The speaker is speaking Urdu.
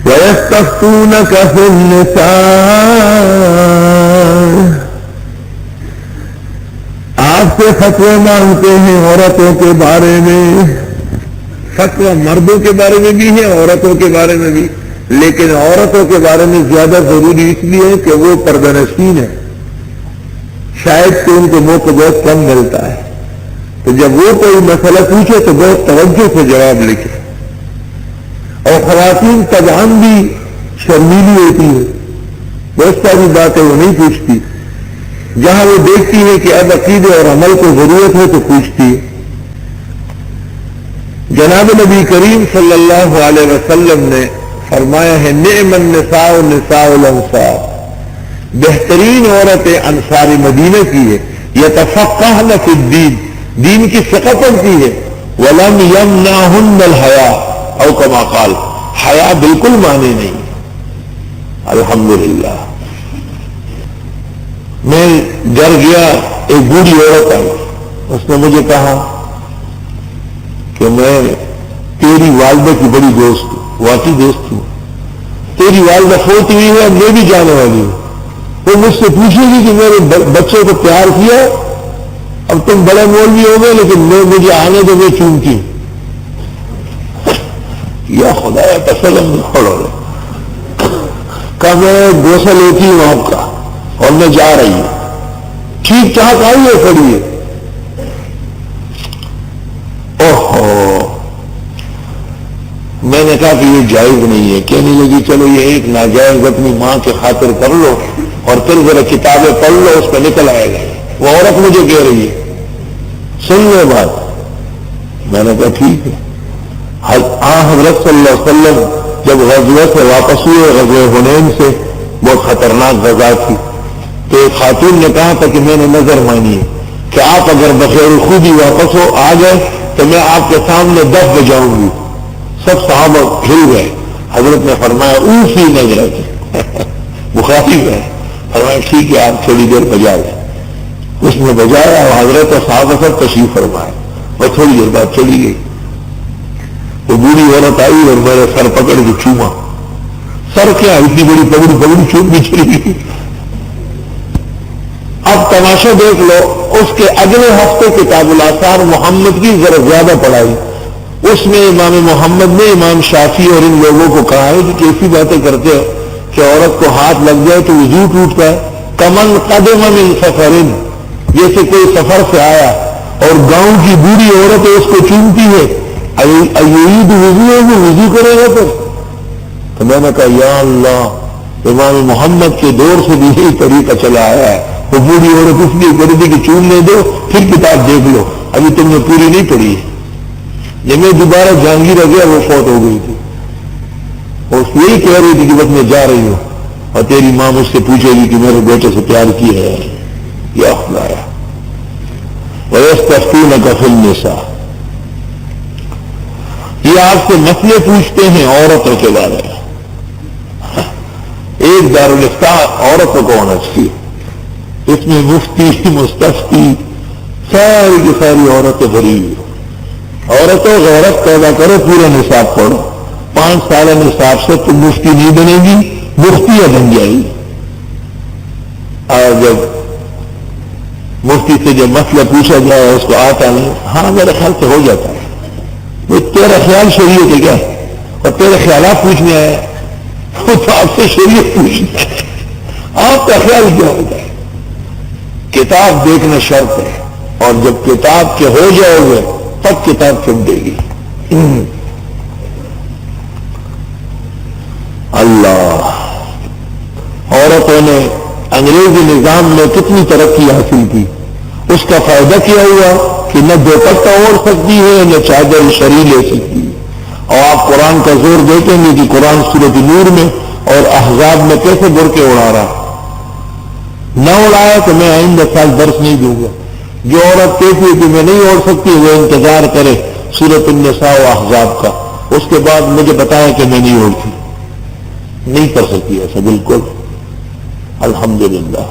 وَيَسْتَفْتُونَكَ فِي النِّسَاءِ، آپ سے فتوے مانگتے ہیں عورتوں کے بارے میں. فتویٰ مردوں کے بارے میں بھی ہے، عورتوں کے بارے میں بھی، لیکن عورتوں کے بارے میں زیادہ ضروری اس لیے کہ وہ پردہ نشین ہے، شاید کہ ان کو موقع بہت کم ملتا ہے. تو جب وہ کوئی مسئلہ پوچھے تو بہت توجہ سے جواب لکھے. اور خواتین طبعاً بھی شرمیلی ہوتی ہے، بہت ساری باتیں وہ نہیں پوچھتی. جہاں وہ دیکھتی ہے کہ اب عقیدے اور عمل کو ضرورت ہے تو پوچھتی ہے. جناب نبی کریم صلی اللہ علیہ وسلم نے فرمایا ہے نعم النساء نساء الانصار، بہترین عورتیں انصار مدینہ کی ہے. یتفقہن فی الدین، دین کی فقہ پڑھتی ہے. ولم یمنعہن الحیاء، او کما قال، حیا بالکل مانے نہیں. الحمدللہ. میں گھر گیا، ایک بوڑھی عورت آئی، اس نے مجھے کہا کہ میں تیری والدہ کی بڑی دوست ہوں. واقعی دوست ہوں. تیری والدہ فوت ہوئی ہے، میں بھی جانے والی ہوں. وہ مجھ سے پوچھے گی کہ میرے بچے کو پیار کیا، اب تم بڑے مولوی ہو گئے لیکن مجھے آنے دو، میں چونتی ہوں. یا خدا تسلم کھڑو کہ میں گوشہ لیتی ہوں آپ کا اور میں جا رہی ہوں. ٹھیک ٹھاک آئی ہے، کھڑی ہے. اوہو، میں نے کہا کہ یہ جائز نہیں ہے. کہنے لگی چلو یہ ایک ناجائز اپنی ماں کے خاطر کر لو اور پھر ذرا کتابیں پڑھ لو، اس پہ نکل آئے گا. وہ عورت مجھے کہہ رہی ہے سن لو بات. میں نے کہا ٹھیک ہے. حضرت صلی اللہ علیہ وسلم جب غزوہ سے واپس ہوئے، غزوہ حنین سے، بہت خطرناک غزہ تھی، تو ایک خاتون نے کہا تھا کہ میں نے نظر مانی ہے کہ آپ اگر بخیر خود ہی واپس ہو آ گئے تو میں آپ کے سامنے دف بجاؤں گی. سب صحابہ ہل گئے. حضرت نے فرمایا اونسی نظر بخاری ہے، فرمایا ٹھیک ہے آپ تھوڑی دیر بجا گئے. اس نے بجایا اور حضرت صحابہ سب تشریف فرمایا اور تھوڑی دیر بعد چلی گئی. وہ بوڑھی عورت آئی اور میرے سر پکڑ کے چوما. سر کیا اتنی بڑی پگڑی چوم بھی چلی گئی. اب تماشا دیکھ لو، اس کے اگلے ہفتے کتاب الآثار محمد کی ذرا زیادہ پڑھائی. اس میں امام محمد نے امام شافعی اور ان لوگوں کو کہا ہے کہ کیسی باتیں کرتے ہو کہ عورت کو ہاتھ لگ جائے تو وضو ٹوٹتا ہے. کمن قدم من سفرن، جیسے کوئی سفر سے آیا اور گاؤں کی بوڑھی عورت اس کو چومتی ہے، ایعید وضو ہے، وہ وضو کرے گا پھر. تو میں نے کہا یا اللہ، امام محمد کے دور سے بھی یہی طریقہ چلا آیا ہے. وہ بوڑھی عورت اس لیے کر دی کہ چومنے دو پھر کتاب دیکھ لو، ابھی تم نے پوری نہیں پڑھی. جب میں دوبارہ جہانگیر آ گیا وہ فوت ہو گئی تھی. اور یہی کہہ رہی تھی کہ بس میں جا رہی ہوں اور تیری ماں مجھ سے پوچھے گی کہ میرے بیٹے سے پیار کیا ہے. یا خدایا. وَيَسْتَفْتُونَكَ فِي النِّسَاءِ، یہ آپ سے مسئلے پوچھتے ہیں عورتوں کے بارے میں. ایک دارالفتاء عورتوں کو ہونا چاہیے، اس میں مفتی مستفتی ساری کی ساری عورتیں بھری ہوئی. عورتوں غیرت پیدا کرو، پورا نصاب پڑھو. 5 سال نصاب سے تم مفتی نہیں بنے گی، مفتیاں بن جائے گی. اور جب مفتی سے جب مسئلہ پوچھا جائے اس کو آتا نہیں، ہاں میرے خیال سے ہو جاتا ہے. وہ تیرا خیال شریعت ہے کیا؟ اور تیرے خیالات پوچھنے آئے، وہ تو آپ سے شریعت پوچھنا ہے. آپ کا خیال کیا ہوتا ہے؟ کتاب دیکھنا شرط ہے، اور جب کتاب کے ہو جاؤ گے تب کتاب چن دے گی. اللہ. عورتوں نے انگریزی نظام میں کتنی ترقی حاصل کی، اس کا فائدہ کیا ہوا کہ نہ دوپٹہ اوڑھ سکتی ہے نہ چادر شری لے سکتی ہے. اور آپ قرآن کا زور دیکھیں گے کہ قرآن سورۃ نور میں اور احزاب میں کیسے برقعے اڑا رہا. نہ اڑایا تو میں آئندہ سال درس نہیں دوں گا. جو عورت کہتی ہے کہ میں نہیں اوڑھ سکتی وہ انتظار کرے سورۃ النساء و احزاب کا، اس کے بعد مجھے بتایا کہ میں نہیں اوڑھتی. نہیں کر سکتی ایسا بالکل. الحمدللہ.